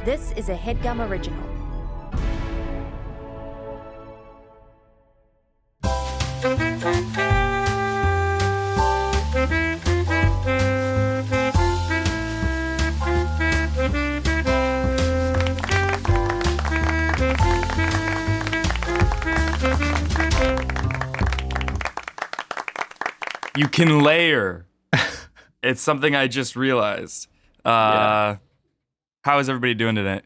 This is a Headgum original. You can layer. It's something I just realized. How is everybody doing today?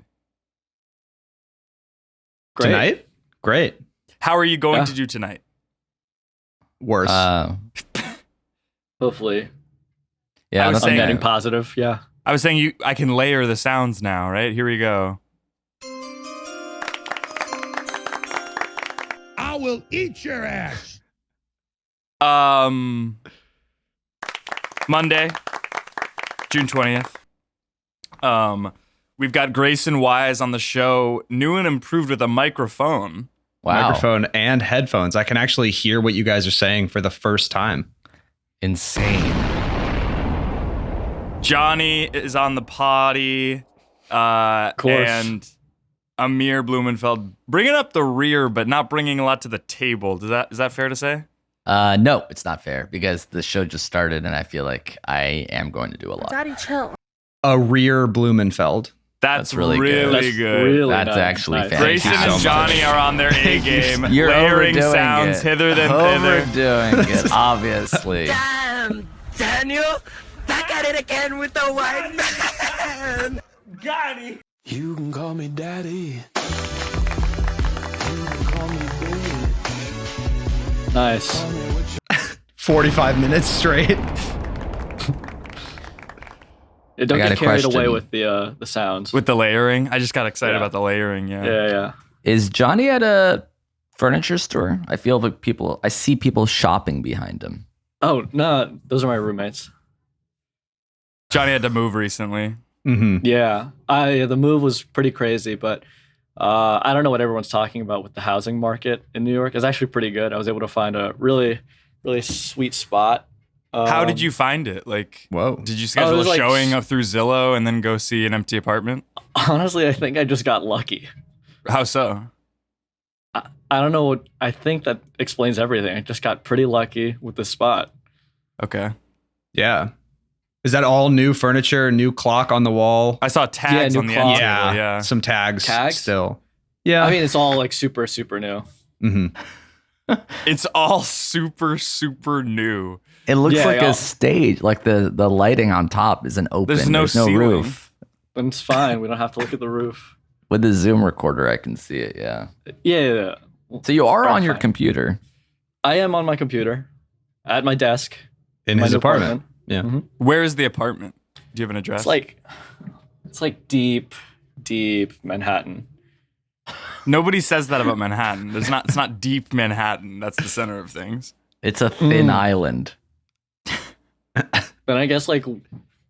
Great. Tonight? Great. How are you going to do tonight? Worse. Hopefully. I was I'm saying- getting positive. Yeah. I was saying I can layer the sounds now, right? Here we go. I will eat your ass. Monday, June 20th. We've got Grayson Wise on the show, new and improved with a microphone. Wow. Microphone and headphones. I can actually hear what you guys are saying for the first time. Insane. Johnny is on the potty. Of course. And Amir Blumenfeld bringing up the rear, but not bringing a lot to the table. Is that fair to say? No, it's not fair because the show just started and I feel like I am going to do a lot. Daddy, chill. A rear Blumenfeld. That's really good. That's good. really That's nice. actually Nice. fantastic. Grayson Thank you and so Johnny much. are on their A game. You're layering overdoing sounds it. hither than thither. Overdoing it, obviously. Damn, Daniel, back at it again with the white man. You can call me daddy. You can call me baby. Nice. 45 minutes straight. Don't I got get a carried question. away with the sounds. With the layering. I just got excited Yeah. about the layering, yeah. Yeah. Is Johnny at a furniture store? I feel like I see people shopping behind him. Oh, no, those are my roommates. Johnny had to move recently. Mm-hmm. Yeah. The move was pretty crazy, but I don't know what everyone's talking about with the housing market in New York. It's actually pretty good. I was able to find a really, really sweet spot. How did you find it? Like, Whoa. did you it schedule was a like- showing up through Zillow and then go see an empty apartment? Honestly, I think I just got lucky. How so? I don't know what, I think that explains everything. I just got pretty lucky with this spot. Okay. Yeah. Is that all new furniture, new clock on the wall? I saw tags new on the clock. end table, yeah. Some tags, Tags? still. Yeah. I mean, it's all like super, super new. mm-hmm. It's all super, super new. It looks Yeah, like yeah. a stage. Like the lighting on top isn't open. There's no ceiling. roof. And it's fine. We don't have to look at the roof. With the Zoom recorder, I can see it. Yeah. Yeah. So you are Right, on your fine. computer. I am on my computer at my desk. In my his new apartment. Yeah. Mhm. Where is the apartment? Do you have an address? It's like deep Manhattan. Nobody says that about Manhattan. It's not deep Manhattan. That's the center of things. It's a thin island. Then I guess like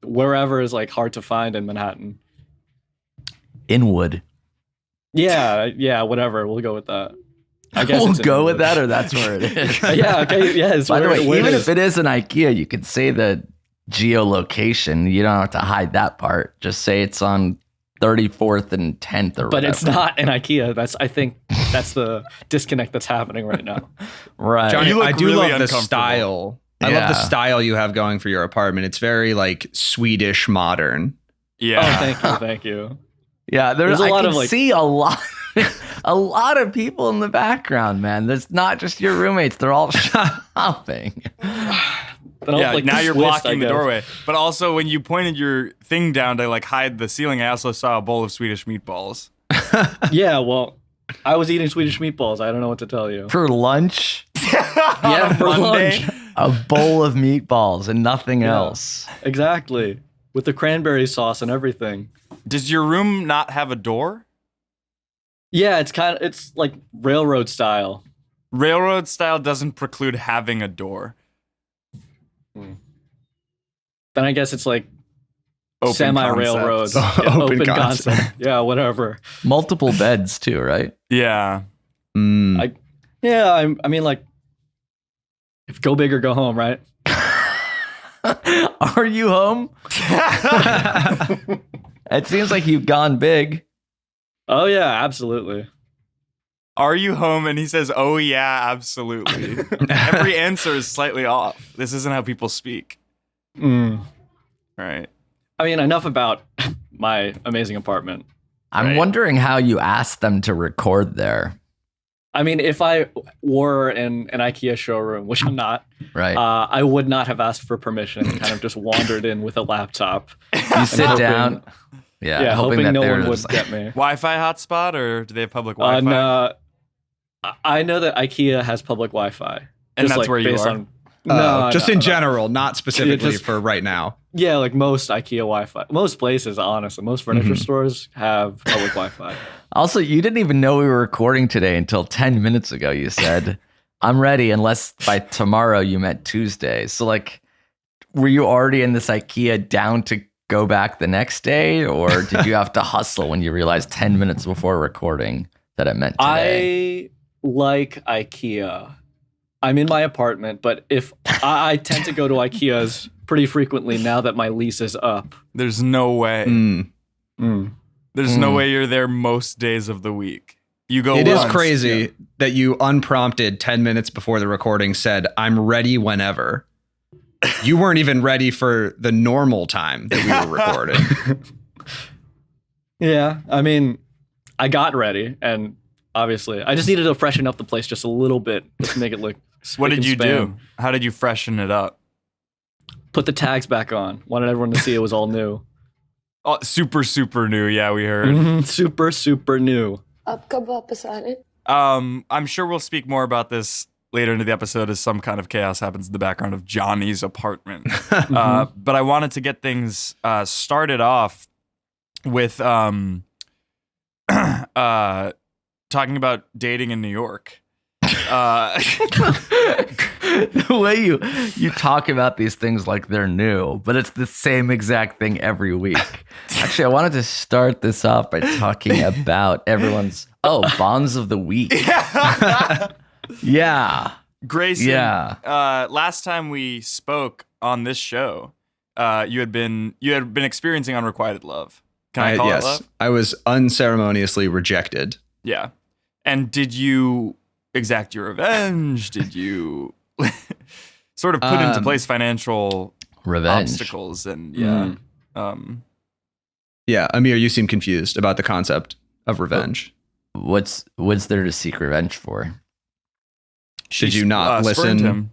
wherever is like hard to find in Manhattan. Inwood. Yeah, whatever. We'll go with that. I guess We'll it's in go Inwood. with that, or that's where it is. Yeah, okay, yeah. It's By the where, way, where even it if it is an IKEA, you can say the geolocation. You don't have to hide that part. Just say it's on 34th and 10th or but whatever. it's not an IKEA. I think that's the disconnect that's happening right now. Right. Johnny, You look I do really love the uncomfortable. style. I love Yeah. the style you have going for your apartment. It's very like Swedish modern. Yeah. Oh, thank you. Yeah, There's a I lot can of, like- see a lot, a lot of people in the background, man. There's not just your roommates; they're all shopping. Then I'll, Yeah, like, now you're twist, blocking I the guess. doorway. But also, when you pointed your thing down to like hide the ceiling, I also saw a bowl of Swedish meatballs. Yeah, well, I was eating Swedish meatballs. I don't know what to tell you. For lunch, Yeah, for Monday? lunch. a bowl of meatballs and nothing else. Exactly. With the cranberry sauce and everything. Does your room not have a door? Yeah, it's like railroad style. Railroad style doesn't preclude having a door. Then I guess it's like Open semi-railroad. concept. Yeah, Open concept. Yeah, whatever. Multiple beds too, right? Yeah. Mm. Yeah, I mean, like, if go big or go home, right? Are you home? It seems like you've gone big. Oh yeah, absolutely. Are you home? And he says, oh, yeah, absolutely. Every answer is slightly off. This isn't how people speak. Right. I mean, enough about my amazing apartment. I'm wondering how you asked them to record there. I mean, if I were in an IKEA showroom, which I'm not, Right. I would not have asked for permission and kind of just wandered in with a laptop. You sit down. Yeah, hoping that no they're one would just get me. Wi-Fi hotspot, or do they have public Wi-Fi? No, I know that IKEA has public Wi-Fi. And Just, that's where you based are? on- No, just no, in no. general, not specifically just- for right now. Yeah, like most IKEA Wi-Fi. Most places, honestly. Most furniture stores have public Wi-Fi. Also, you didn't even know we were recording today until 10 minutes ago. You said, I'm ready unless by tomorrow you meant Tuesday. So, like, were you already in this IKEA down to go back the next day? Or did you have to hustle when you realized 10 minutes before recording that it meant today? I like IKEA. I'm in my apartment, but if I tend to go to IKEAs pretty frequently now that my lease is up. There's no way. Mm. There's no way you're there most days of the week. You go It is once. crazy that you unprompted 10 minutes before the recording said, I'm ready whenever. You weren't even ready for the normal time that we were recording. Yeah, I mean, I got ready, and obviously, I just needed to freshen up the place just a little bit to make it look. What did spick you and span. do? How did you freshen it up? Put the tags back on. Wanted everyone to see it was all new. Oh, super, super new. Yeah, we heard. Mhm, super, super new. आपका वापस आ रहे I'm sure we'll speak more about this later into the episode as some kind of chaos happens in the background of Johnny's apartment. But I wanted to get things started off with talking about dating in New York. The way you talk about these things like they're new, but it's the same exact thing every week. Actually, I wanted to start this off by talking about everyone's bonds of the week. Yeah. Grayson, Yeah. last time we spoke on this show, you had been experiencing unrequited love. Can I call it love? I was unceremoniously rejected. Yeah. And did you exact your revenge? Did you sort of put into place financial Revenge. obstacles? And Yeah, Amir, you seem confused about the concept of revenge. What's there to seek revenge for? Did you not spurned listen? him.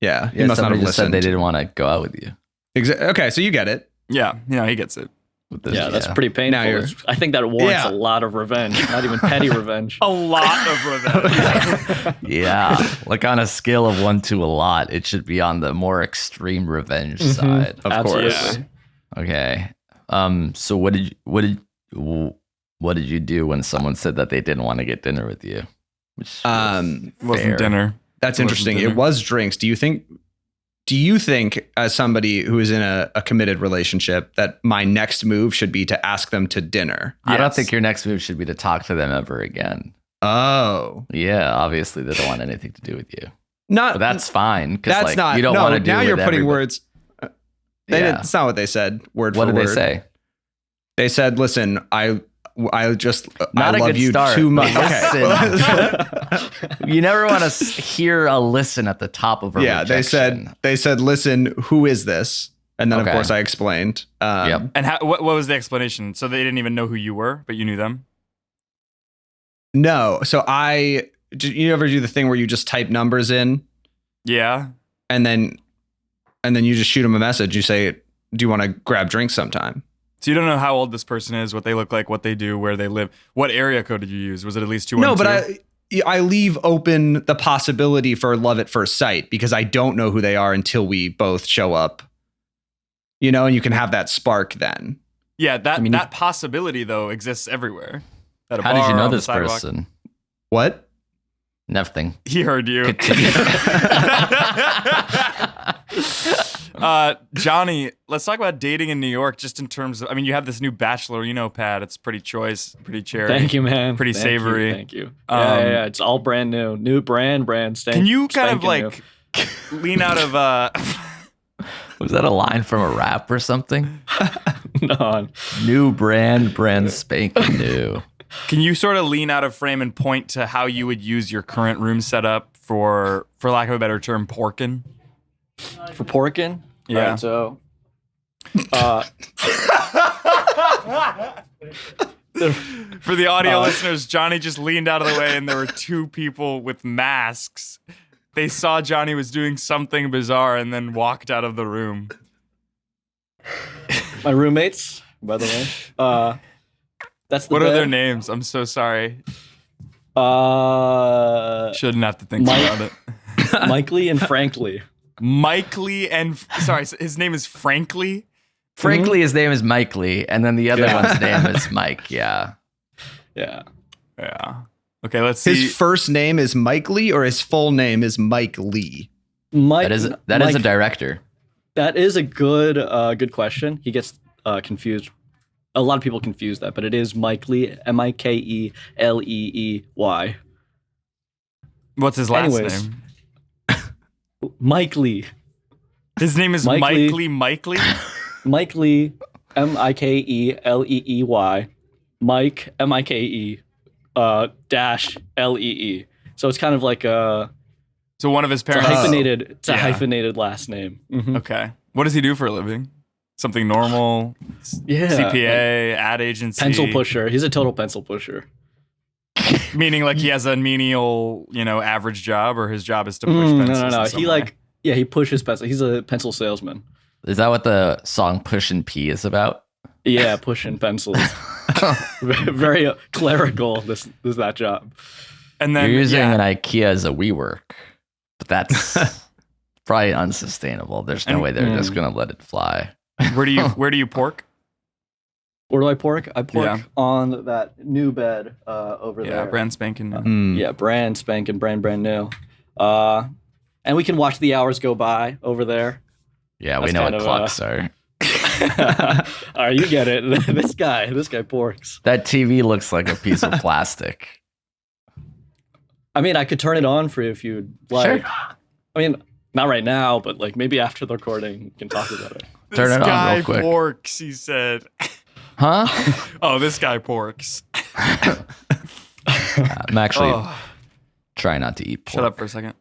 Yeah, you must not somebody have just said listened. they didn't want to go out with you. Okay, so you get it. Yeah, he gets it. With this- Yeah, that's pretty painful. Now you're- I think that warrants Yeah. a lot of revenge, not even petty revenge. A lot of revenge. Yeah, like on a scale of 1 to a lot, it should be on the more extreme revenge side. Of Absolutely. course. Okay. So what did you do when someone said that they didn't want to get dinner with you? Which Wasn't fair. dinner. That's It wasn't interesting. dinner. It was drinks. Do you think, as somebody who is in a committed relationship, that my next move should be to ask them to dinner? I don't Yes. think your next move should be to talk to them ever again. Oh, Yeah, obviously they don't want anything to do with you. not But that's fine because that's like, not. you don't no, want to do now with you're putting everybody. words. They Yeah. didn't, it's not what they said. Word What for did word. they say? They said, "Listen, I just Not I a love good you start, too but much." Okay. You never want to hear a listen at the top of a Yeah, rejection. they said, "Listen, who is this?" And then Okay. of course I explained. Yep. And what was the explanation? So they didn't even know who you were, but you knew them? No, so you ever do the thing where you just type numbers in Yeah. and then you just shoot them a message. You say, "Do you want to grab drinks sometime?" So you don't know how old this person is, what they look like, what they do, where they live. What area code did you use? Was it at least 212? No, but I leave open the possibility for love at first sight because I don't know who they are until we both show up. You know, and you can have that spark then. Yeah, that mean, that possibility though exists everywhere. At a How did bar, you know on the this sidewalk. person? What? Nothing. He heard you. Continue. Johnny, let's talk about dating in New York just in terms of, I mean, you have this new Bachelorino pad. It's pretty choice, pretty cherry. Thank you, man. Pretty Thank savory. You, thank you. Yeah, it's all brand new. New brand. Can you kind of spanking like lean out of Was that a line from a rap or something? No. New brand spanking new. Can you sort of lean out of frame and point to how you would use your current room setup for lack of a better term, porkin'? For porking? Yeah. Right, so For the audio listeners, Johnny just leaned out of the way and there were two people with masks. They saw Johnny was doing something bizarre and then walked out of the room. my roommates, by the way. That's the What are their bed. names? I'm so sorry. Shouldn't have to think Mike- about it. Mike Lee and Frank Lee. Mike Lee and sorry, his name is Frankly. Frankly, his name is Mike Lee, and then the other Yeah. one's name is Mike. Yeah. Yeah. Yeah. Okay, let's see. His first name is Mike Lee, or his full name is Mike Lee? Mike. That is a Mike- director. That is a good question. He gets confused. A lot of people confuse that, but it is Mike Lee, Mikeleey. What's his last Anyways. name? Mike Lee. His name is Mike Mike Lee. Lee. Mike Lee. Mike Lee, Mikeleey. Mike, Mike, dash Lee. So it's kind of like a So one of his it's a parents. hyphenated. It's a Yeah. hyphenated last name. Mhm. Okay. What does he do for a living? Something normal? Yeah. CPA, ad agency. Pencil pusher. He's a total pencil pusher. Meaning like he has a menial, average job, or his job is to push No. pencils. He he pushes pencil. He's a pencil salesman. Is that what the song Push and P is about? Yeah, pushing pencils. Very clerical. This that job. And then You're using yeah, an IKEA as a WeWork, but that's probably unsustainable. There's no And- way they're just gonna let it fly. where do you pork? Where do I pork? I pork Yeah. on that new bed over Yeah, there. brand spanking new. Hmm. Yeah, brand spanking, brand new. And we can watch the hours go by over there. Yeah, we That's know what kind of, clocks are. All right, you get it. This guy porks. That TV looks like a piece of plastic. I mean, I could turn it on for you if you'd like. Sure. I mean, not right now, but like maybe after the recording, we can talk about it. Turn This it on guy real quick. porks, he said. Huh? Oh, this guy porks. I'm actually Oh, trying not to eat pork. shut up for a second.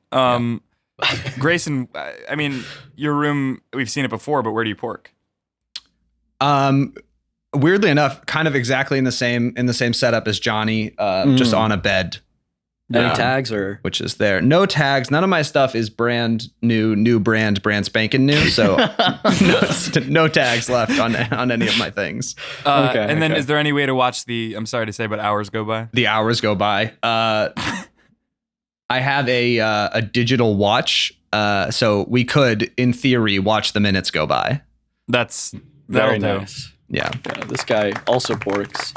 Grayson, I mean, your room, we've seen it before, but where do you pork? Weirdly enough, kind of exactly in the same setup as Johnny, just on a bed, Any tags or? which is there. No tags. None of my stuff is brand new brand spanking new. So no tags left on any of my things. And then okay. is there any way to watch I'm sorry to say, but hours go by? The hours go by. I have a digital watch, so we could, in theory, watch the minutes go by. That'll Very do. nice. Yeah. Yeah, this guy also porks.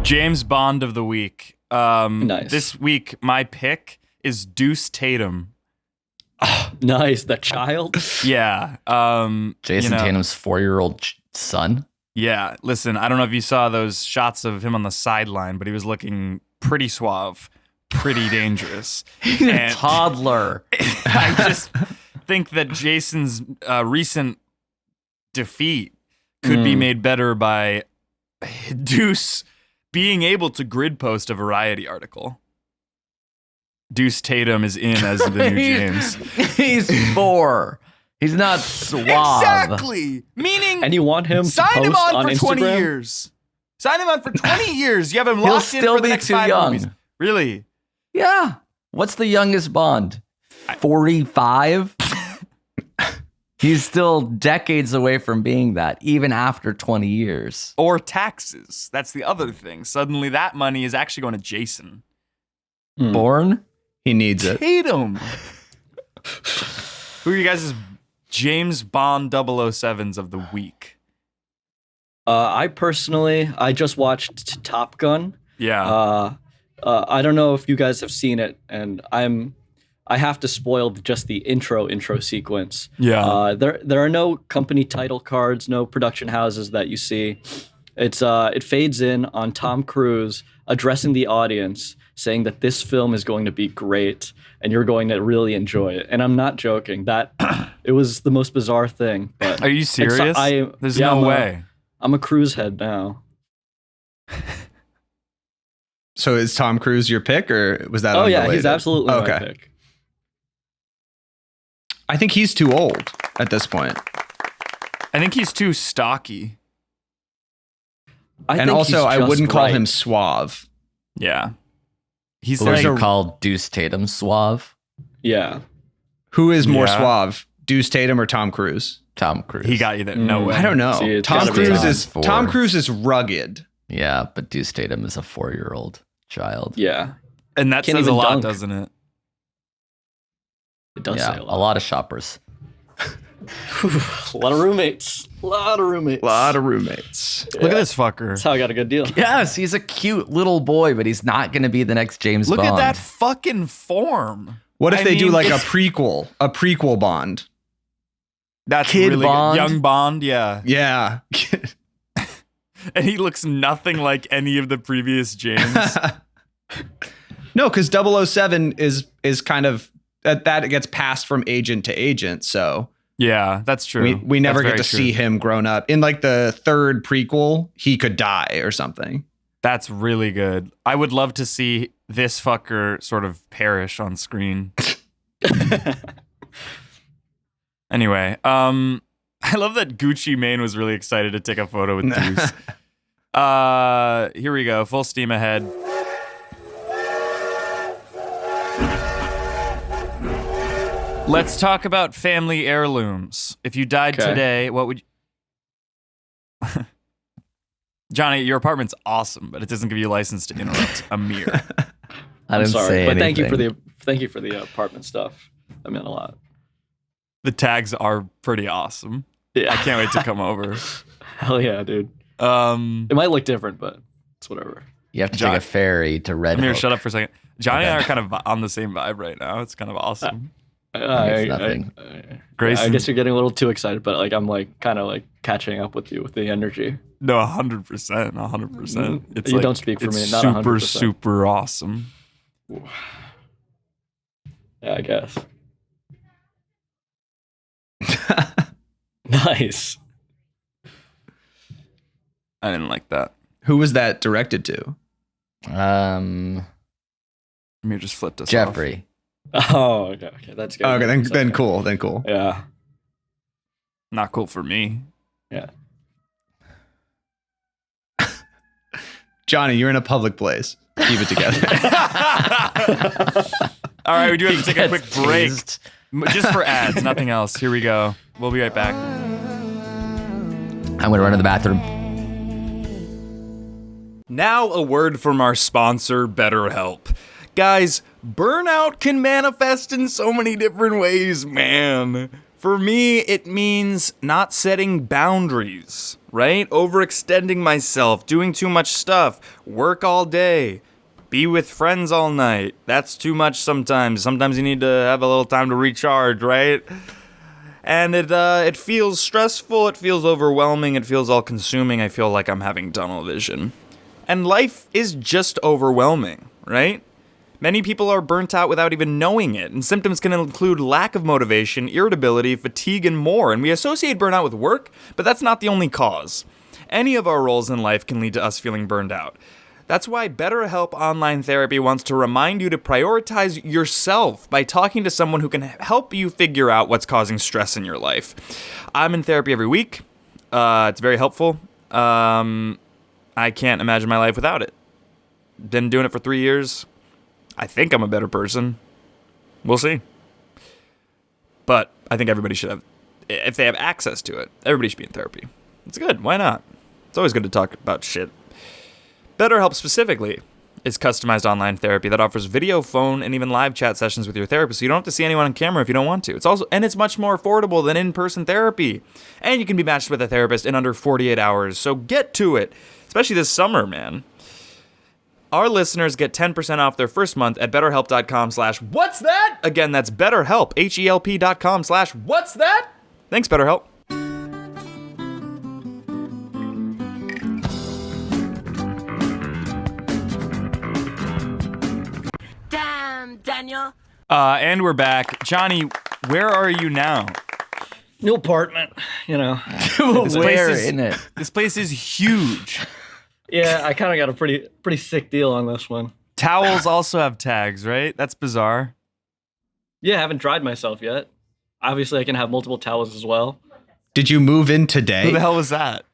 James Bond of the week. Nice. This week, my pick is Deuce Tatum. Nice. The child. Yeah. Jason Tatum's 4-year-old son. Yeah. Listen, I don't know if you saw those shots of him on the sideline, but he was looking pretty suave, pretty dangerous. And Toddler. I just think that Jason's recent defeat could be made better by Deuce being able to grid post a Variety article. Deuce Tatum is in as the new James. He's 4. He's not suave. Exactly. Meaning, And you want him to sign post him on for Instagram? 20 years. Sign him on for 20 years. You have him He'll locked in still for the be next too 5 young. movies. Really? Yeah. What's the youngest Bond? 45? He's still decades away from being that, even after 20 years. Or taxes. That's the other thing. Suddenly that money is actually going to Jason. Born? He needs it. Tatum. Who are you guys' James Bond 007s of the week? I just watched Top Gun. Yeah. I don't know if you guys have seen it, and I have to spoil just the intro sequence. Yeah. There are no company title cards, no production houses that you see. It fades in on Tom Cruise addressing the audience, saying that this film is going to be great and you're going to really enjoy it. And I'm not joking. That it was the most bizarre thing. But Are you serious? There's yeah, no way. I'm a Cruise head now. So is Tom Cruise your pick, or was that? Oh yeah, unrelated? he's absolutely my pick. I think he's too old at this point. I think he's too stocky. And also, I wouldn't call him suave. Yeah. He's Or like you call Deuce Tatum suave? Yeah. Who is more suave, Deuce Tatum or Tom Cruise? Tom Cruise. he got you there. No way. I don't know. See, it's Tom gotta be Cruise is rugged. Yeah, but Deuce Tatum is a 4-year-old child. Yeah. And that Can't says a even lot, dunk. doesn't it? It does Yeah, say a lot of shoppers. A lot of roommates. A lot of roommates. Look at this fucker. That's how I got a good deal. Yes, he's a cute little boy, but he's not going to be the next James Look Bond. at that fucking form. What if I they do mean, like a it's- prequel Bond? That's Kid really Bond? good. Young Bond, yeah. Yeah. And he looks nothing like any of the previous James. No, because 007 is kind of that gets passed from agent to agent. So Yeah, that's true. we never That's get to very true. see him grown up. In like the third prequel, he could die or something. That's really good. I would love to see this fucker sort of perish on screen. Anyway, I love that Gucci Mane was really excited to take a photo with Deuce. Here we go. Full steam ahead. Let's talk about family heirlooms. If you died Okay. today, what would you... Johnny, your apartment's awesome, but it doesn't give you a license to interrupt Amir. I I'm didn't sorry, say but anything. thank you for the apartment stuff. That meant a lot. The tags are pretty awesome. Yeah. I can't wait to come over. Hell yeah, dude. It might look different, but it's whatever. You have to John- take a ferry to Red Amir, Hook. shut up for a second. Johnny and I are kind of on the same vibe right now. It's kind of awesome. It's nothing. Grayson, I guess you're getting a little too excited, but like I'm like kind of like catching up with you with the energy. no, 100%, 100%. It's You like, don't speak for it's me, not super, 100%. super awesome. Yeah, I guess. Nice. I didn't like that. Who was that directed to? Amir just flipped us off. Jeffrey. Oh, okay, that's good. Okay, That's then okay. cool. Yeah. Not cool for me. Yeah. Johnny, you're in a public place. Keep it together. All right, we do have to take a Gets quick break. teased. Just for ads, nothing else. Here we go. We'll be right back. I'm going to run to the bathroom. Now, a word from our sponsor, BetterHelp. Guys, burnout can manifest in so many different ways, man. For me, it means not setting boundaries, right? Overextending myself, doing too much stuff, work all day, be with friends all night. That's too much sometimes. Sometimes you need to have a little time to recharge, right? And it feels stressful, it feels overwhelming, it feels all-consuming. I feel like I'm having tunnel vision. And life is just overwhelming, right? Many people are burnt out without even knowing it, and symptoms can include lack of motivation, irritability, fatigue, and more. And we associate burnout with work, but that's not the only cause. Any of our roles in life can lead to us feeling burned out. That's why BetterHelp Online Therapy wants to remind you to prioritize yourself by talking to someone who can help you figure out what's causing stress in your life. I'm in therapy every week. It's very helpful. I can't imagine my life without it. Been doing it for 3 years. I think I'm a better person. We'll see. But I think everybody should have, if they have access to it, everybody should be in therapy. It's good. Why not? It's always good to talk about shit. BetterHelp specifically is customized online therapy that offers video, phone, and even live chat sessions with your therapist, so you don't have to see anyone on camera if you don't want to. It's much more affordable than in-person therapy. And you can be matched with a therapist in under 48 hours, so get to it. Especially this summer, man. Our listeners get 10% off their first month at betterhelp.com/what's that? Again, that's betterhelp, HELP.com/what's that? Thanks, BetterHelp. And we're back. Johnny, where are you now? New apartment, you know. Where in it? This place is huge. Yeah, I kind of got a pretty sick deal on this one. Towels also have tags, right? That's bizarre. Yeah, I haven't dried myself yet. Obviously, I can have multiple towels as well. Did you move in today? Who the hell was that?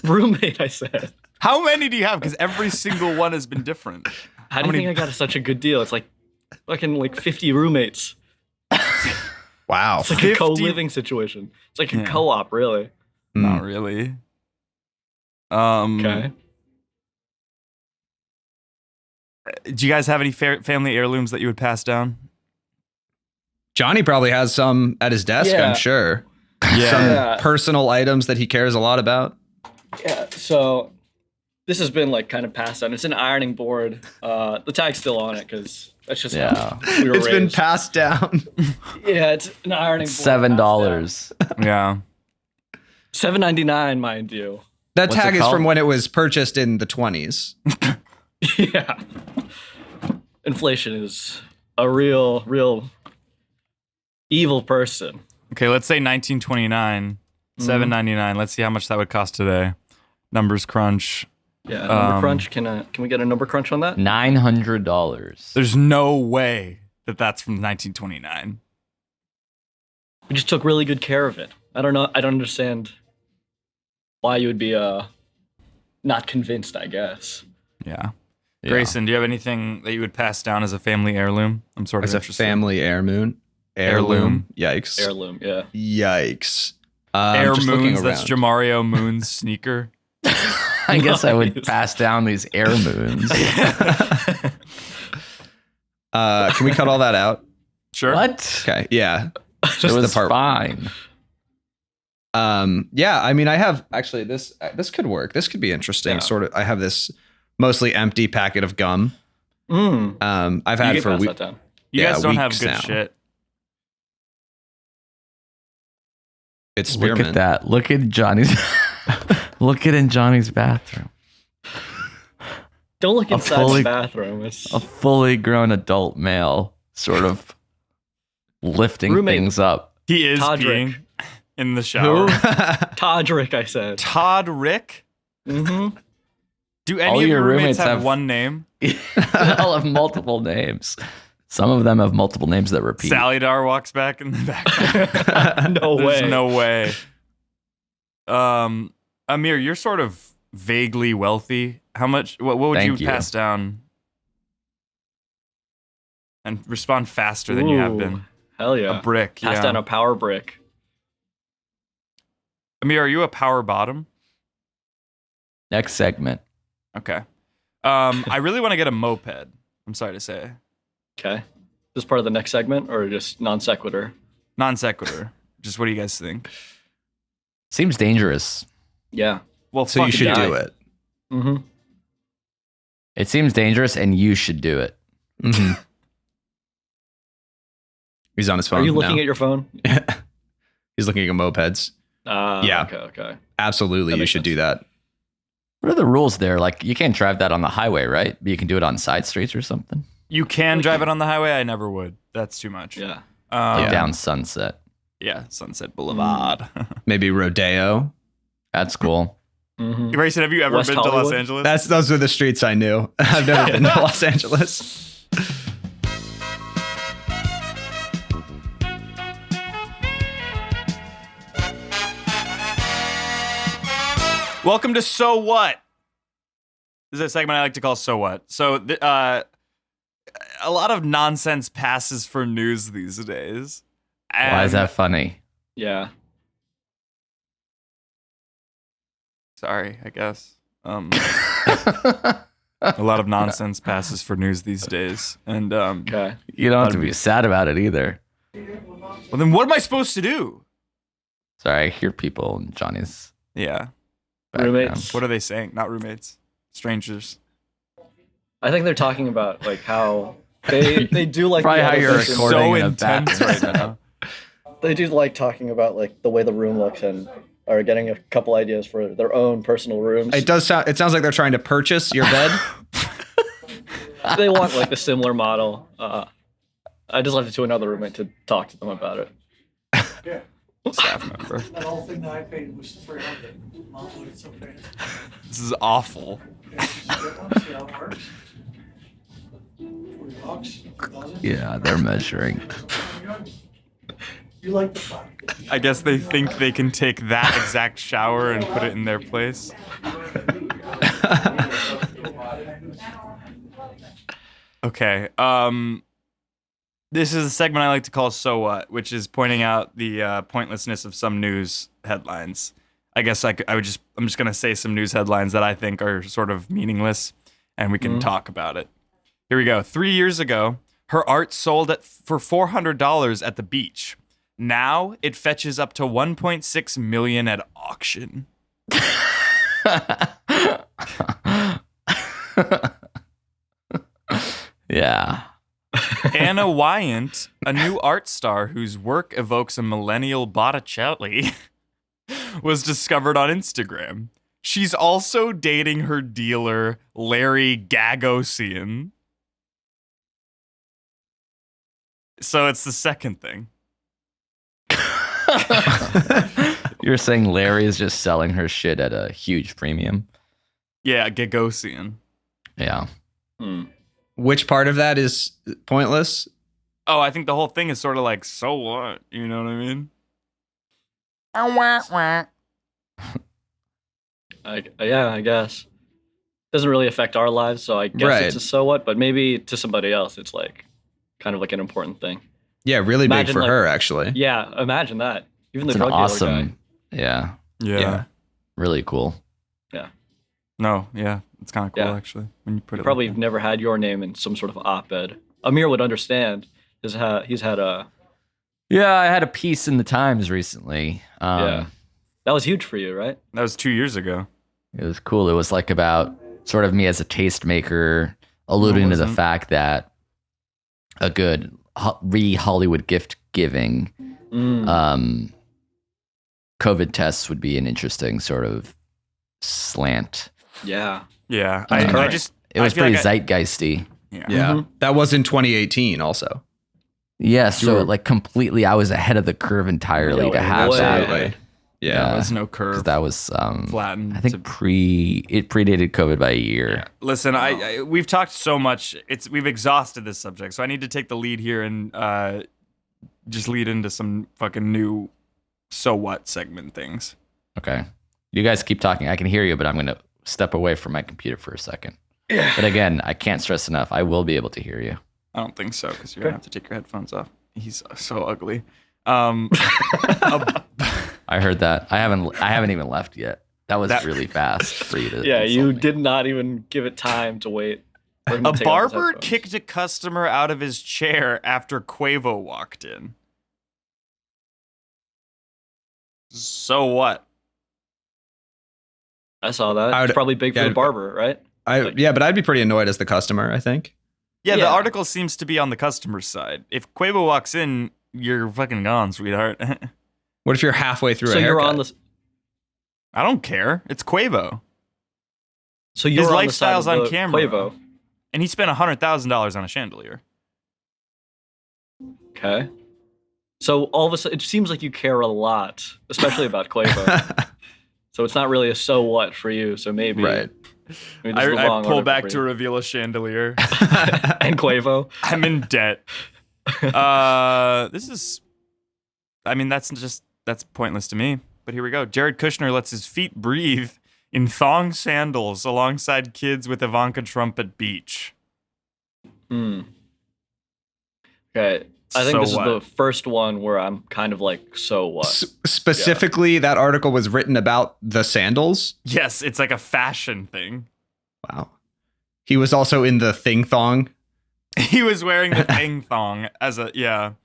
Roommate, I said. How many do you have? Because every single one has been different. How do you think I got such a good deal? It's like fucking like 50 roommates. Wow. It's like 50? a co-living situation. It's like a co-op, really. Not really. Okay. Do you guys have any family heirlooms that you would pass down? Johnny probably has some at his desk, Yeah. I'm sure. Yeah. Some personal items that he cares a lot about. Yeah, so this has been like kind of passed on. It's an ironing board. The tag's still on it because that's just how we were It's been raised. passed down. Yeah, it's an ironing board. $7. Yeah. $7.99, mind you. That What's tag it is called? from when it was purchased in the 20s. Yeah. Inflation is a real evil person. Okay, let's say 1929, $7.99. Let's see how much that would cost today. Numbers crunch. Yeah, number crunch. Can we get a number crunch on that? $900. There's no way that that's from 1929. We just took really good care of it. I don't know. I don't understand why you would be not convinced, I guess. Yeah. Yeah. Grayson, do you have anything that you would pass down as a family heirloom? I'm sort of As a interested. family heirloom. Yikes. Heirloom, yeah. Yikes. Heir Just looking Moons, that's around. Jamario Moon's sneaker. I guess I would Nice. pass down these air moons. Can we cut all that out? Sure. What? Okay. Yeah. It Just was the part. fine. Yeah. I mean, I have actually this could work. This could be interesting. Yeah. Sort of. I have this mostly empty packet of gum. I've You had can for pass weeks. that down. You Yeah, guys don't have weeks good now. shit. It's Look spearmint. at that. Look at Johnny's. Look at in Johnny's bathroom. Don't look inside fully- the bathroom. It's A fully grown adult male sort of lifting Roommate. things up. He is Todd peeing in the shower. Todrick, I said. Todd Rick? Mm-hmm. Do All any of your your roommates roommates have have- one name? They all have multiple names. Some of them have multiple names that repeat. Sally Dar walks back in the back. No way. There's no way. Amir, you're sort of vaguely wealthy. How much? What would Thank you you. pass down? And respond faster than you have Ooh, been. Hell yeah. A brick. Pass Yeah. down a power brick. Amir, are you a power bottom? Next segment. Okay. I really want to get a moped. I'm sorry to say. Okay. This part of the next segment or just non sequitur? Non sequitur. Just what do you guys think? Seems dangerous. Yeah. Well, So you fuck should yeah. do it. Mm-hmm. It seems dangerous, and you should do it. Mhm. He's on his phone. Are you looking now. at your phone? He's looking at mopeds. Yeah. Okay. Absolutely, That you makes should sense. do that. What are the rules there? Like, you can't drive that on the highway, right? But you can do it on side streets or something. You can drive it on the highway. I never would. That's too much. Yeah. Like Yeah. down Sunset. Yeah, Sunset Boulevard. Maybe rodeo. That's cool. Mm-hmm. Grayson, have you ever West been to Los Hollywood? Angeles? Those are the streets I knew. I've never been to Los Angeles. Welcome to So What? This is a segment I like to call So What. So, a lot of nonsense passes for news these days. Why is And- that funny? Yeah. Sorry, I guess. A lot of nonsense passes for news these days. And, Okay. You don't have to be sad about it either. well, then what am I supposed to do? Sorry, I hear people in Johnny's Yeah. background. Roommates. What are they saying? Not roommates. Strangers. I think they're talking about like how they do like Probably the how you're elevation- recording. So in a intense bathroom. right now. They do like talking about like the way the room looks and are getting a couple ideas for their own personal rooms. It does sound. It sounds like they're trying to purchase your bed. They want like the similar model. I just left it to another roommate to talk to them about it. Yeah. Staff member. That whole thing that I paid was $300. Mom looked so fancy. This is awful. Yeah, just get one, see how it works. $40, $1,000. Yeah, they're measuring. You like the fun. I guess they think they can take that exact shower and put it in their place. Okay. This is a segment I like to call "So What," which is pointing out the pointlessness of some news headlines. I guess I'm just gonna say some news headlines that I think are sort of meaningless, and we can talk about it. Here we go. 3 years ago, her art sold for $400 at the beach. Now it fetches up to $1.6 million at auction. Yeah. Anna Wyant, a new art star whose work evokes a millennial Botticelli, was discovered on Instagram. She's also dating her dealer, Larry Gagosian. So it's the second thing. You're saying Larry is just selling her shit at a huge premium? Yeah, Gagosian. Yeah. Which part of that is pointless? Oh, I think the whole thing is sort of like, so what? You know what I mean? I guess. Doesn't really affect our lives, so I guess it's a so what, but maybe to somebody else it's like kind of like an important thing. Yeah, really Imagine, big for like- her, actually. Yeah, imagine that. Even the It's an drug dealer guy. awesome. Yeah. Yeah. Really cool. No, yeah. It's kind of cool, Yeah. actually, when you put it Probably like that. never had your name in some sort of op-ed. Amir would understand. He's had a Yeah, I had a piece in the Times recently. yeah. That was huge for you, right? That was 2 years ago. It was cool. It was like about sort of me as a tastemaker, alluding to the wasn't. fact that a good Hollywood gift giving COVID tests would be an interesting sort of slant. Yeah. Yeah. I I just... It was I feel pretty like zeitgeisty. yeah. Yeah. That was in 2018 Yeah, so were- like completely, I was ahead of the curve entirely No to have way. that. Absolutely. There Yeah. was no 'Cause curve. that was flattened. I think it predated COVID by a year. Listen, I we've talked so much. We've exhausted this subject, so I need to take the lead here and just lead into some fucking new "so what" segment things. Okay. You guys keep talking. I can hear you, but I'm going to step away from my computer for a second. But again, I can't stress enough. I will be able to hear you. I don't think so because you're gonna have to take your headphones off. He's so ugly. I heard that. I haven't even left yet. That was really fast for you to. Yeah, you insult me. did not even give it time to wait. for him to A take off his barber headphones. kicked a customer out of his chair after Quavo walked in. So what? I saw that. I would- It's probably big for yeah, the barber, right? But I'd be pretty annoyed as the customer, I think. Yeah, the Yeah. article seems to be on the customer's side. If Quavo walks in, you're fucking gone, sweetheart. What if you're halfway through So a you're haircut? on the I don't care. It's Quavo. so you're His on the side lifestyle's of on the camera. Quavo. And he spent $100,000 on a chandelier. Okay. So all of a sudden, it seems like you care a lot, especially about Quavo. So it's not really a so what for you. So maybe Right. maybe this is the I wrong pull article back for to you. reveal a chandelier. and Quavo. I'm in debt. That's pointless to me. But here we go. Jared Kushner lets his feet breathe in thong sandals alongside kids with Ivanka Trump at beach. Okay. I think So this what? is the first one where I'm kind of like, so what? Specifically, that article was written about the sandals. Yes, it's like a fashion thing. Wow. He was also in the thing thong. He was wearing the thing thong as a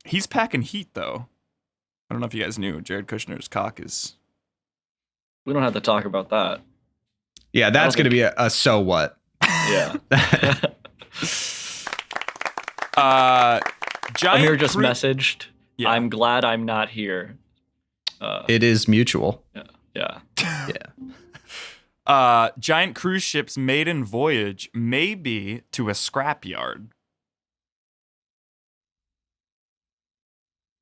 he's packing heat though. I don't know if you guys knew Jared Kushner's cock is We don't have to talk about that. Yeah, that's going to be a so what. Yeah. giant Amir just cru- messaged. Yeah. I'm glad I'm not here. It is mutual. Yeah. Giant cruise ship's maiden voyage may be to a scrapyard.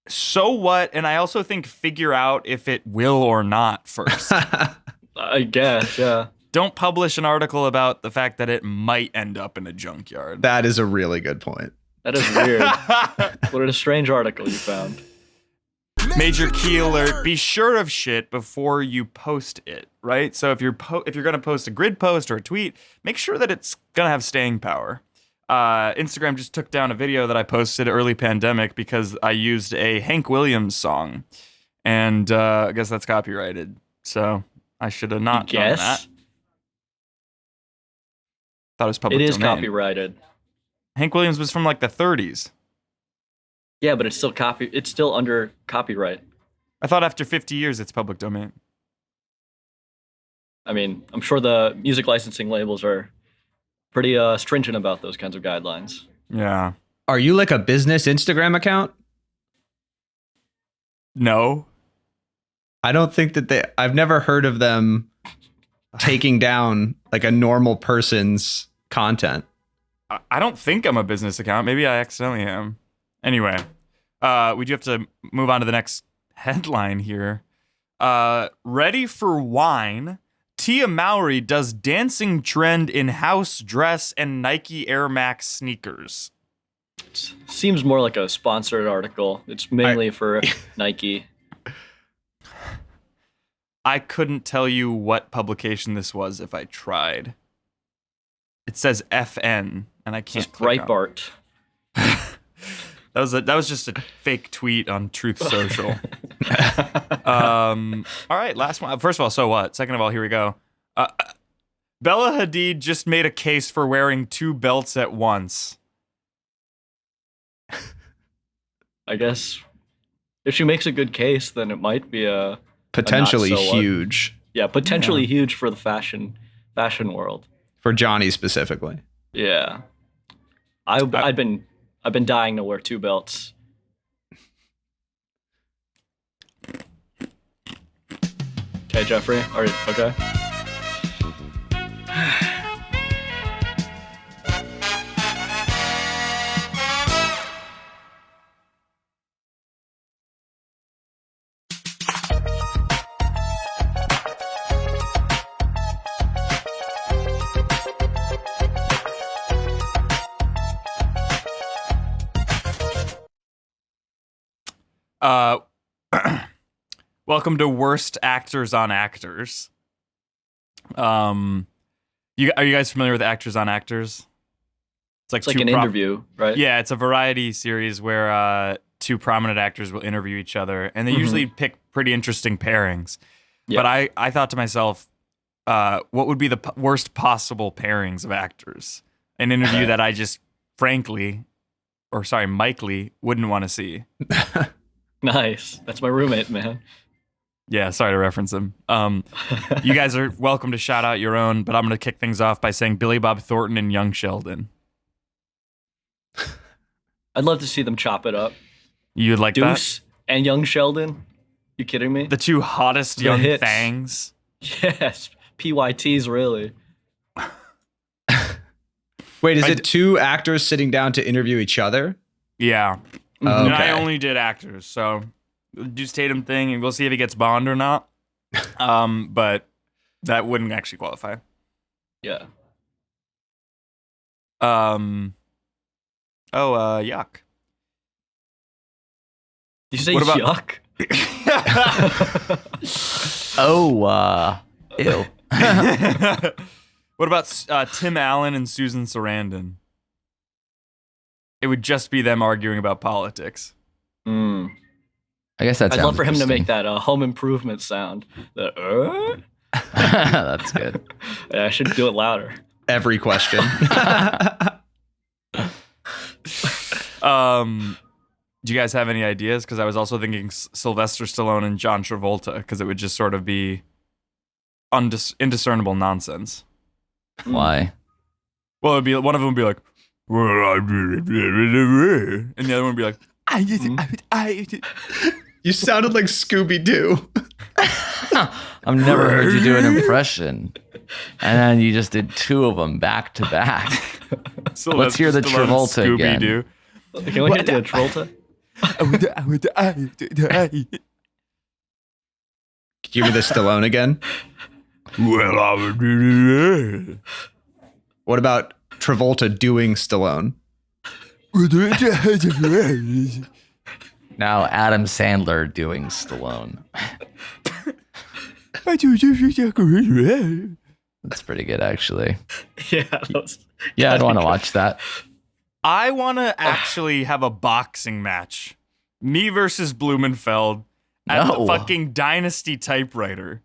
so what? And I also think figure out if it will or not first. I guess, yeah. Don't publish an article about the fact that it might end up in a junkyard. That is a really good point. That is weird. What a strange article you found. Major key alert: be sure of shit before you post it, right? So if you're gonna post a grid post or a tweet, make sure that it's gonna have staying power. Instagram just took down a video that I posted early pandemic because I used a Hank Williams song, and I guess that's copyrighted. So I should have not done that. Thought it was public It is domain. copyrighted. Hank Williams was from like the 30s. Yeah, but it's still under copyright. I thought after 50 years it's public domain. I mean, I'm sure the music licensing labels are pretty stringent about those kinds of guidelines. Yeah. Are you like a business Instagram account? No. I don't think that I've never heard of them taking down like a normal person's content. I don't think I'm a business account. Maybe I accidentally am. Anyway, we do have to move on to the next headline here. Ready for wine? Tia Mowry does dancing trend in house dress and Nike Air Max sneakers. Seems more like a sponsored article. It's mainly for Nike. I couldn't tell you what publication this was if I tried. It says FN, and I can't. It's click on it. Breitbart. That was just a fake tweet on Truth Social. All right, last one. First of all, so what? Second of all, here we go. Bella Hadid just made a case for wearing 2 belts at once. I guess if she makes a good case, then it might be a Potentially not so what. huge Yeah, potentially huge for the fashion world. for Johnny specifically. Yeah, I've been dying to wear 2 belts. Okay, Jeffrey, are you okay? Welcome to Worst Actors on Actors. Are you guys familiar with Actors on Actors? It's like an interview, right? Yeah, it's a variety series where 2 prominent actors will interview each other, and they usually pick pretty interesting pairings. Yeah. But I thought to myself, what would be the worst possible pairings of actors? An interview that I just Mikely, wouldn't want to see. Nice. That's my roommate, man. Yeah, sorry to reference him. You guys are welcome to shout out your own, but I'm going to kick things off by saying Billy Bob Thornton and Young Sheldon. I'd love to see them chop it up. You'd like Deuce and Young Sheldon? You kidding me? that? The 2 hottest The young hits. fangs. Yes. PYTs, really. Wait, is it 2 actors sitting down to interview each other? Yeah. Oh, And I okay. only did actors, so do Tatum thing, and we'll see if he gets Bond or not. But that wouldn't actually qualify. Yeah. Yuck. Did you say What about- yuck? Ew. What about Tim Allen and Susan Sarandon? It would just be them arguing about politics. Mm. I guess that's. I'd love for him to make that Home Improvement sound. The That's good. Yeah, I should do it louder. Every question. Do you guys have any ideas? Because I was also thinking Sylvester Stallone and John Travolta, because it would just sort of be indiscernible nonsense. Why? Well, it'd be one of them would be like, and the other one would be like, You sounded like Scooby-Doo. I've never heard you do an impression, and then you just did 2 of them back to back. Let's hear the Sylvester Stallone, Travolta again. Scooby-Doo. Can we get to Travolta? Give me the Stallone again. Well, I would do that. What about Travolta doing Stallone? Now Adam Sandler doing Stallone. That's pretty good, actually. Yeah. That was, Yeah, I'd want to watch that. I want to actually have a boxing match. Me versus Blumenfeld at the No. fucking Dynasty typewriter.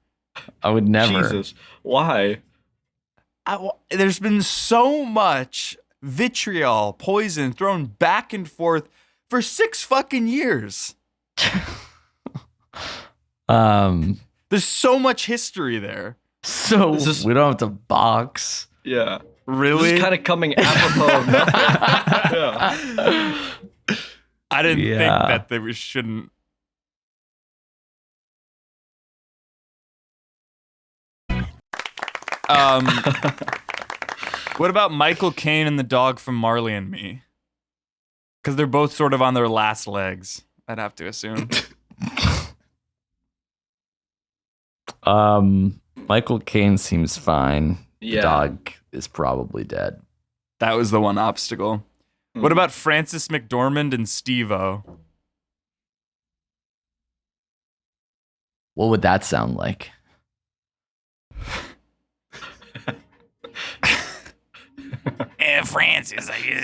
I would never. Jesus. Why? There's been so much vitriol, poison thrown back and forth for 6 fucking years. There's so much history there. So This is- we don't have to box. Yeah. Really? This is kind of coming apropos of nothing. Yeah. I didn't think Yeah. that they shouldn't. What about Michael Caine and the dog from Marley and Me? Because they're both sort of on their last legs, I'd have to assume. Michael Caine seems fine. Yeah. Dog is probably dead. That was the one obstacle. What about Francis McDormand and Steve-O? What would that sound like? Francis, you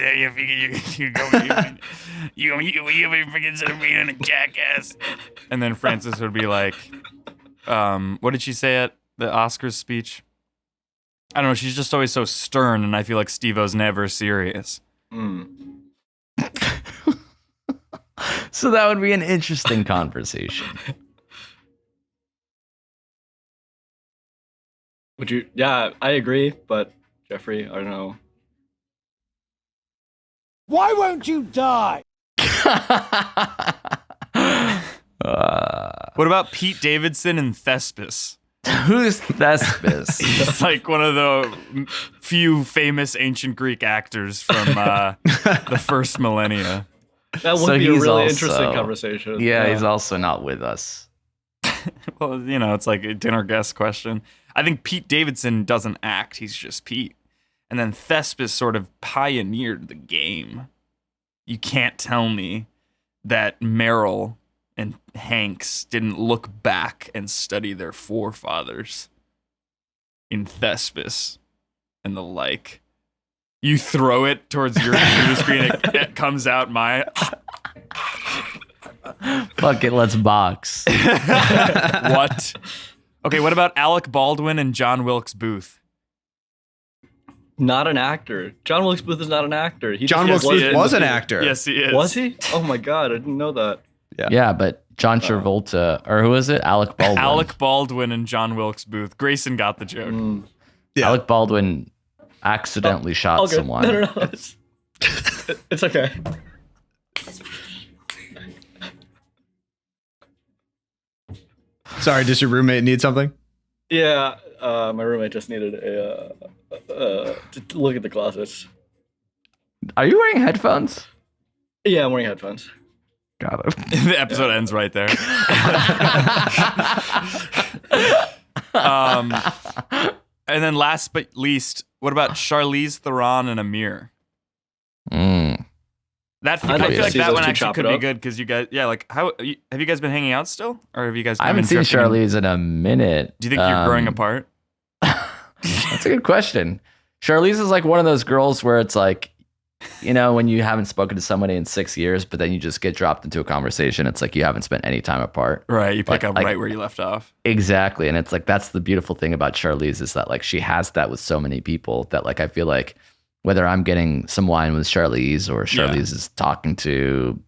consider being a jackass. And then Francis would be like, what did she say at the Oscars speech? I don't know. She's just always so stern, and I feel like Steve-O's never serious. So that would be an interesting conversation. Would you? Yeah, I agree. But Jeffrey, I don't know. Why won't you die? What about Pete Davidson and Thespis? Who's Thespis? It's like one of the few famous ancient Greek actors from the first millennia. That would So be a he's really also- interesting conversation. Yeah, he's also not with us. Well, you know, it's like a dinner guest question. I think Pete Davidson doesn't act. He's just Pete. And then Thespis sort of pioneered the game. You can't tell me that Meryl and Hanks didn't look back and study their forefathers in Thespis and the like. You throw it towards your computer screen, it comes out my... Fuck it, let's box. What? Okay, what about Alec Baldwin and John Wilkes Booth? Not an actor. John Wilkes Booth is not an actor. He John just Wilkes was Booth in was the an theater. actor. Yes, he is. Was he? Oh my god, I didn't know that. Yeah, but John Travolta, or who is it? Alec Baldwin. Alec Baldwin and John Wilkes Booth. Grayson got the joke. Yeah. Alec Baldwin accidentally shot Okay. someone. No. It's okay. Sorry, does your roommate need something? Yeah, my roommate just needed to look at the closets. Are you wearing headphones? Yeah, I'm wearing headphones. Got it. The episode ends right there. And then last but least, what about Charlize Theron and Amir? That I I'd like feel to like see that those one two actually chop could it be up. good because you guys, yeah, like how have you guys been hanging out still, or have you guys? I haven't seen Charlize in a minute. Do you think you're growing apart? That's a good question. Charlize is like one of those girls where it's like, you know, when you haven't spoken to somebody in 6 years, but then you just get dropped into a conversation. It's like you haven't spent any time apart. Right, you pick up like- right where you left off. Exactly. And it's like, that's the beautiful thing about Charlize is that like she has that with so many people that like, I feel like whether I'm getting some wine with Charlize or Charlize is talking to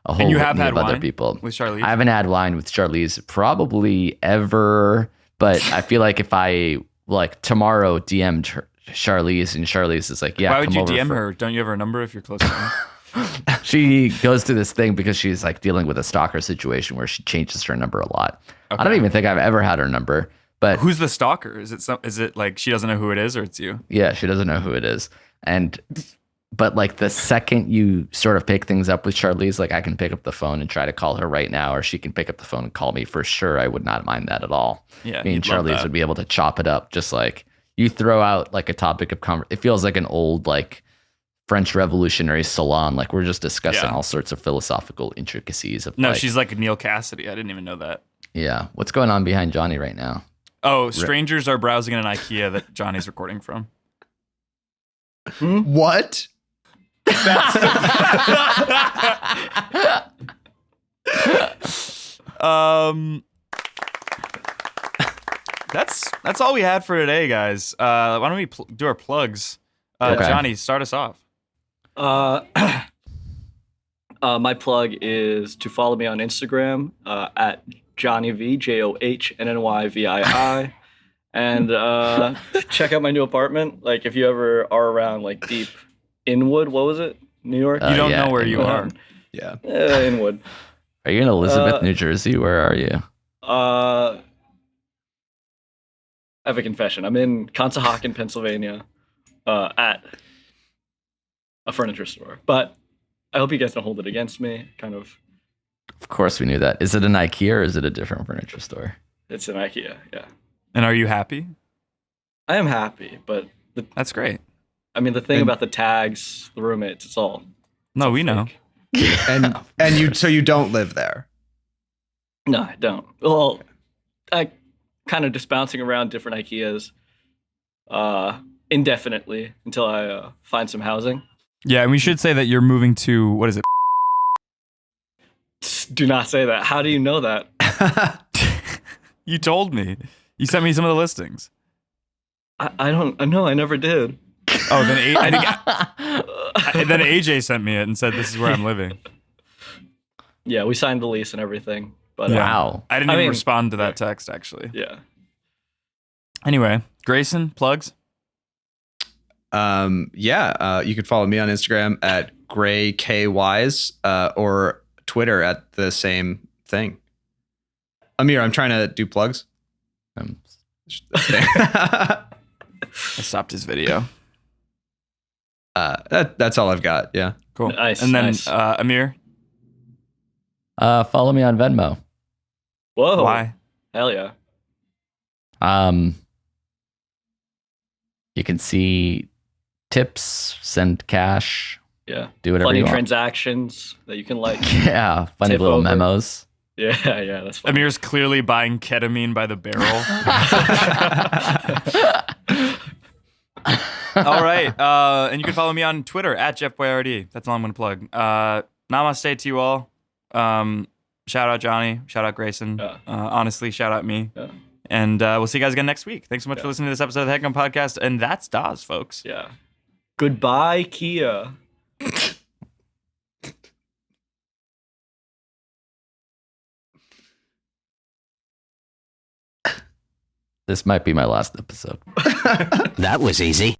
a whole And you have litany had of other wine people. with Charlize? I haven't had wine with Charlize probably ever, but I feel like if I like tomorrow DM'd Charlize and Charlize is like, yeah, Why would come you over DM for- her? Don't you have her number if you're close to her? She goes through this thing because she's like dealing with a stalker situation where she changes her number a lot. I don't even think I've ever had her number, but Who's the stalker? Is it like she doesn't know who it is, or it's you? yeah, she doesn't know who it is. And But like the second you sort of pick things up with Charlize, like I can pick up the phone and try to call her right now, or she can pick up the phone and call me for sure. I would not mind that at all. Yeah, Me and he'd love Charlize that. would be able to chop it up. Just like you throw out like a topic of conversation. It feels like an old like French Revolutionary salon. Like we're just discussing Yeah. all sorts of philosophical intricacies of No, like, she's like Neil Cassidy. I didn't even know that. yeah. What's going on behind Johnny right now? Oh, strangers are browsing in an IKEA that Johnny's recording from. What? That's all we had for today, guys. Why don't we do our plugs? Okay. Johnny, start us off. My plug is to follow me on Instagram at Johnny V, JohnNNYVII, and check out my new apartment. Like if you ever are around like deep Inwood, what was it? New York? You don't yeah, know where you are. Yeah. Inwood. Are you in Elizabeth, New Jersey? Where are you? I have a confession. I'm in Conshohocken, Pennsylvania, at a furniture store. But I hope you guys don't hold it against me. Kind of. Of course we knew that. Is it an IKEA or is it a different furniture store? It's an IKEA. Yeah, And are you happy? I am happy, but That's great. the thing about the tags, the roommates, it's all. No, we know. And you don't live there. No, I don't. Well, I kind of just bouncing around different IKEAs indefinitely until I find some housing. Yeah, and we should say that you're moving to, what is it? Do not say that. How do you know that? You told me. You sent me some of the listings. I don't. No, I never did. Oh, then then AJ sent me it and said, this is where I'm living. Yeah, we signed the lease and everything. But Wow. I didn't even respond to that text, actually. yeah. Anyway, Grayson, plugs? You could follow me on Instagram at GrayKWise or Twitter at the same thing. Amir, I'm trying to do plugs. I stopped his video. That's all I've got. Yeah. Cool. Nice, And then, nice. Amir, Follow me on Venmo. Whoa. why? Hell yeah. You can see tips, send cash, Yeah. do whatever Funny you want. transactions that you can like. Yeah, funny Tip little over. memos. Yeah, that's fun. Amir's clearly buying ketamine by the barrel. All right. And you can follow me on Twitter at JeffBoyardee. That's all I'm going to plug. Namaste to you all. Shout out Johnny. Shout out Grayson. Yeah. Honestly, shout out me. Yeah. And we'll see you guys again next week. Thanks so much for listening to this episode of the Headgum Podcast. And that's Daz, folks. Yeah. Goodbye, Kia. This might be my last episode. That was easy.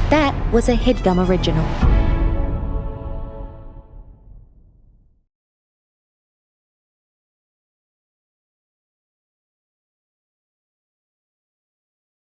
That was a Headgum original.